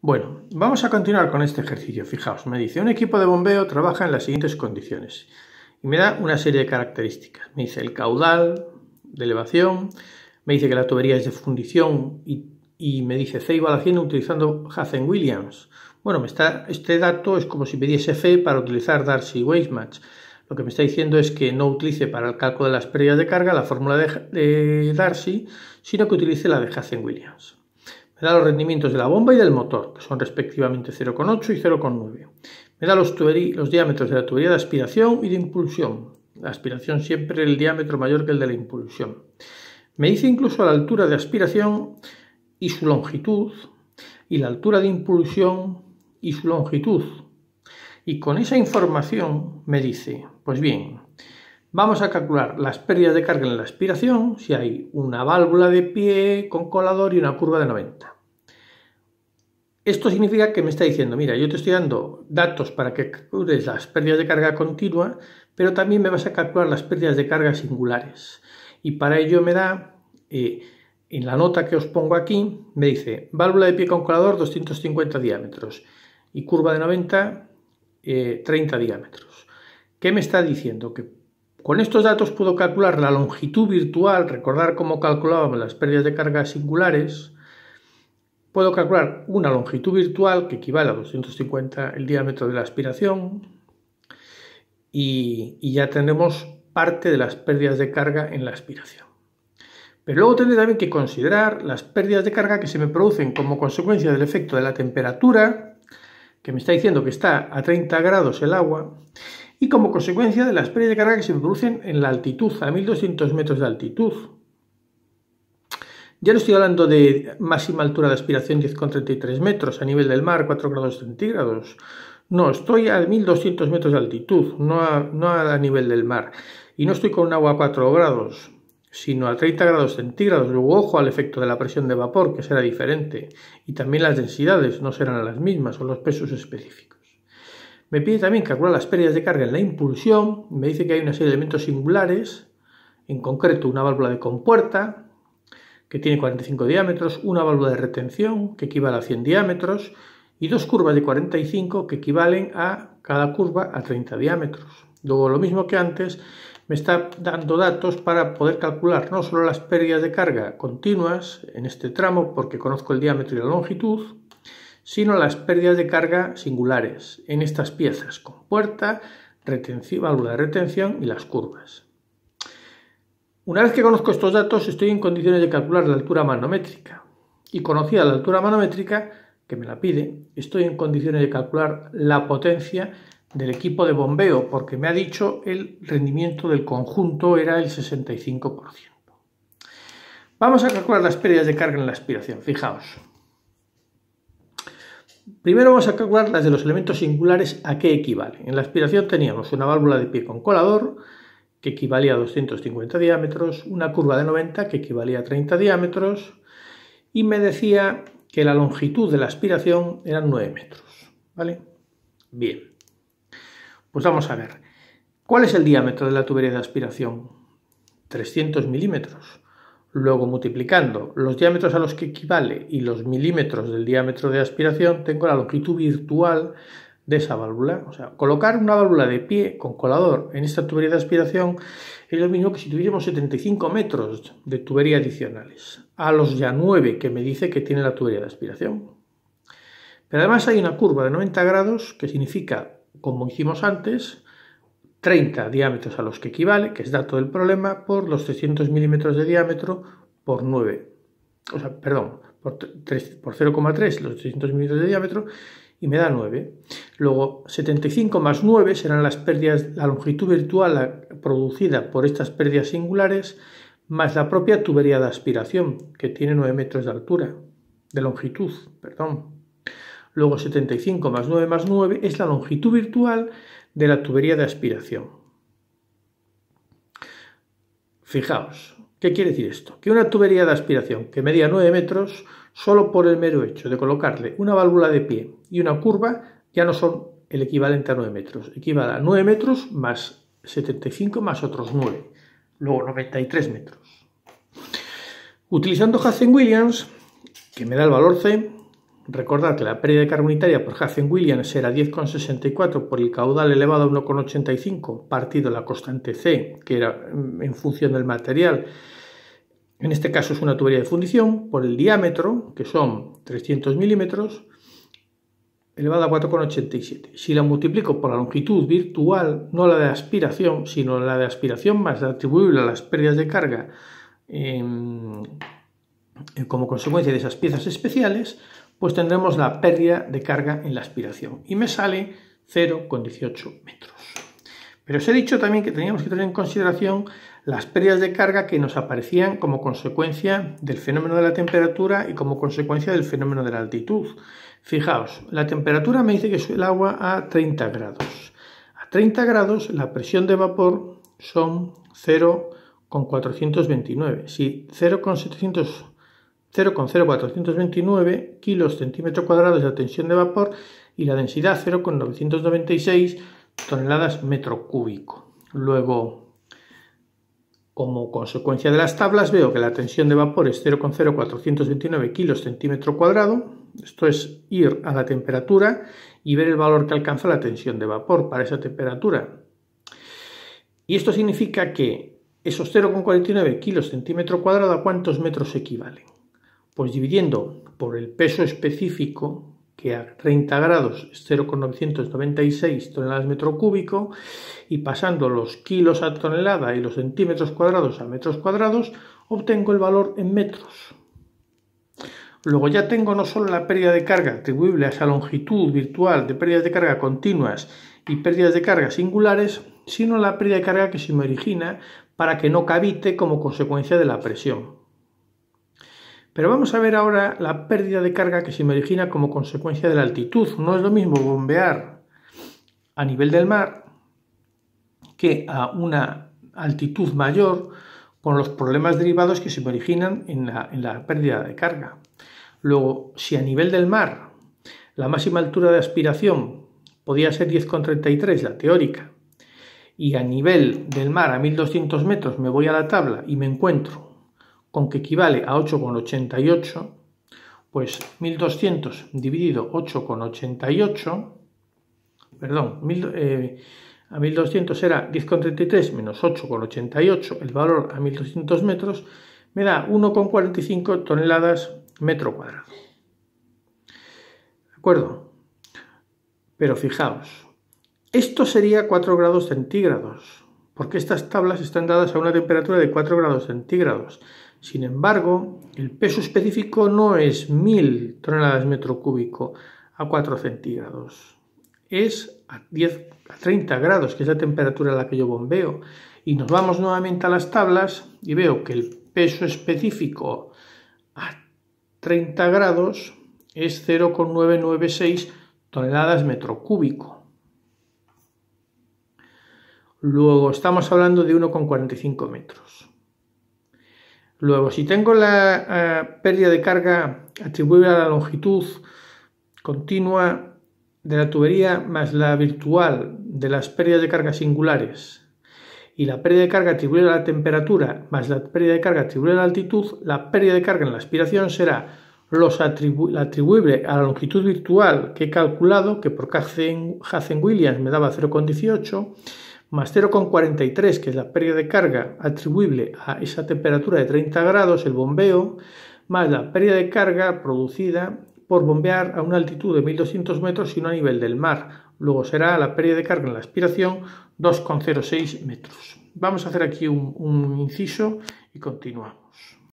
Bueno, vamos a continuar con este ejercicio. Fijaos, me dice, un equipo de bombeo trabaja en las siguientes condiciones. Y me da una serie de características. Me dice el caudal de elevación, me dice que la tubería es de fundición y me dice C igual a 100 utilizando Hazen-Williams. Bueno, este dato es como si me diese F para utilizar Darcy-Weisbach. Lo que me está diciendo es que no utilice para el cálculo de las pérdidas de carga la fórmula de Darcy, sino que utilice la de Hazen-Williams. Me da los rendimientos de la bomba y del motor, que son respectivamente 0,8 y 0,9. Me da los diámetros de la tubería de aspiración y de impulsión. La aspiración siempre el diámetro mayor que el de la impulsión. Me dice incluso la altura de aspiración y su longitud, y la altura de impulsión y su longitud. Y con esa información me dice, pues bien, vamos a calcular las pérdidas de carga en la aspiración si hay una válvula de pie con colador y una curva de 90. Esto significa que me está diciendo, mira, yo te estoy dando datos para que calcules las pérdidas de carga continua, pero también me vas a calcular las pérdidas de carga singulares. Y para ello me da, en la nota que os pongo aquí, me dice válvula de pie con colador 250 diámetros y curva de 90 30 diámetros. ¿Qué me está diciendo? Que con estos datos puedo calcular la longitud virtual, recordar cómo calculábamos las pérdidas de carga singulares. Puedo calcular una longitud virtual que equivale a 250 el diámetro de la aspiración y ya tenemos parte de las pérdidas de carga en la aspiración. Pero luego tendré también que considerar las pérdidas de carga que se me producen como consecuencia del efecto de la temperatura, que me está diciendo que está a 30 grados el agua, y como consecuencia de las pérdidas de carga que se me producen en la altitud, a 1200 metros de altitud. Ya no estoy hablando de máxima altura de aspiración 10,33 metros a nivel del mar, 4 grados centígrados. No, estoy a 1200 metros de altitud, no a nivel del mar. Y no estoy con un agua a 4 grados, sino a 30 grados centígrados. Luego, ojo al efecto de la presión de vapor, que será diferente. Y también las densidades no serán las mismas o los pesos específicos. Me pide también calcular las pérdidas de carga en la impulsión. Me dice que hay una serie de elementos singulares, en concreto una válvula de compuerta, que tiene 45 diámetros, una válvula de retención, que equivale a 100 diámetros, y dos curvas de 45, que equivalen a cada curva a 30 diámetros. Luego, lo mismo que antes, me está dando datos para poder calcular no solo las pérdidas de carga continuas en este tramo, porque conozco el diámetro y la longitud, sino las pérdidas de carga singulares en estas piezas, compuerta, válvula de retención y las curvas. Una vez que conozco estos datos, estoy en condiciones de calcular la altura manométrica. Y conocida la altura manométrica, que me la pide, estoy en condiciones de calcular la potencia del equipo de bombeo, porque me ha dicho el rendimiento del conjunto era el 65%. Vamos a calcular las pérdidas de carga en la aspiración. Fijaos. Primero vamos a calcular las de los elementos singulares a qué equivalen. En la aspiración teníamos una válvula de pie con colador, que equivalía a 250 diámetros, una curva de 90 que equivalía a 30 diámetros y me decía que la longitud de la aspiración eran 9 metros. ¿Vale? Bien. Pues vamos a ver. ¿Cuál es el diámetro de la tubería de aspiración? 300 milímetros. Luego, multiplicando los diámetros a los que equivale y los milímetros del diámetro de aspiración, tengo la longitud virtual de esa válvula. O sea, colocar una válvula de pie con colador en esta tubería de aspiración es lo mismo que si tuviéramos 75 metros de tubería adicionales, a los ya 9 que me dice que tiene la tubería de aspiración. Pero además hay una curva de 90 grados que significa, como hicimos antes, 30 diámetros a los que equivale, que es dato del problema, por los 300 milímetros de diámetro por 9. O sea, perdón, por 0,3 los 300 milímetros de diámetro, y me da 9. Luego, 75 más 9 serán las pérdidas, la longitud virtual producida por estas pérdidas singulares, más la propia tubería de aspiración, que tiene 9 metros de altura, de longitud, perdón. Luego, 75 más 9 es la longitud virtual de la tubería de aspiración. Fijaos, ¿qué quiere decir esto? Que una tubería de aspiración que medía 9 metros, solo por el mero hecho de colocarle una válvula de pie y una curva, ya no son el equivalente a 9 metros. Equivale a 9 metros más 75 más otros 9. Luego 93 metros. Utilizando Hazen-Williams, que me da el valor C, Recordad que la pérdida de carga unitaria por Hazen-Williams era 10,64 por el caudal elevado a 1,85 partido la constante C, que era en función del material. En este caso es una tubería de fundición, por el diámetro, que son 300 milímetros, elevado a 4,87. Si la multiplico por la longitud virtual, no la de aspiración, sino la de aspiración más la atribuible a las pérdidas de carga como consecuencia de esas piezas especiales, pues tendremos la pérdida de carga en la aspiración. Y me sale 0,18 metros. Pero os he dicho también que teníamos que tener en consideración las pérdidas de carga que nos aparecían como consecuencia del fenómeno de la temperatura y como consecuencia del fenómeno de la altitud. Fijaos, la temperatura me dice que es el agua a 30 grados. A 30 grados la presión de vapor son 0,429. Si 0,0429 kilos centímetro cuadrado es la tensión de vapor y la densidad 0,996 toneladas metro cúbico. Luego, como consecuencia de las tablas, veo que la tensión de vapor es 0,0429 kilos centímetro cuadrado. Esto es ir a la temperatura y ver el valor que alcanza la tensión de vapor para esa temperatura. Y esto significa que esos 0,49 kilos centímetro cuadrado, ¿a cuántos metros equivalen? Pues dividiendo por el peso específico, que a 30 grados es 0,996 toneladas metro cúbico, y pasando los kilos a tonelada y los centímetros cuadrados a metros cuadrados, obtengo el valor en metros. Luego ya tengo no solo la pérdida de carga atribuible a esa longitud virtual de pérdidas de carga continuas y pérdidas de carga singulares, sino la pérdida de carga que se me origina para que no cavite como consecuencia de la presión. Pero vamos a ver ahora la pérdida de carga que se me origina como consecuencia de la altitud. No es lo mismo bombear a nivel del mar que a una altitud mayor con los problemas derivados que se me originan en la pérdida de carga. Luego, si a nivel del mar la máxima altura de aspiración podía ser 10,33, la teórica, y a nivel del mar a 1200 metros me voy a la tabla y me encuentro con que equivale a 8,88, pues 1200 dividido 8,88, perdón, a 1200 era 10,33 menos 8,88, el valor a 1200 metros me da 1,45 toneladas metro cuadrado. ¿De acuerdo? Pero fijaos, esto sería 4 grados centígrados, porque estas tablas están dadas a una temperatura de 4 grados centígrados. Sin embargo, el peso específico no es 1000 toneladas metro cúbico a 4 centígrados. Es a 30 grados, que es la temperatura a la que yo bombeo. Y nos vamos nuevamente a las tablas y veo que el peso específico a 30 grados es 0,996 toneladas metro cúbico. Luego estamos hablando de 1,45 metros. Luego, si tengo la pérdida de carga atribuible a la longitud continua de la tubería más la virtual de las pérdidas de carga singulares y la pérdida de carga atribuible a la temperatura más la pérdida de carga atribuible a la altitud, la pérdida de carga en la aspiración será la atribuible a la longitud virtual que he calculado, que por Hazen-Williams me daba 0,18, más 0,43, que es la pérdida de carga atribuible a esa temperatura de 30 grados, el bombeo, más la pérdida de carga producida por bombear a una altitud de 1200 metros y no a nivel del mar. Luego será la pérdida de carga en la aspiración 2,06 metros. Vamos a hacer aquí un inciso y continuamos.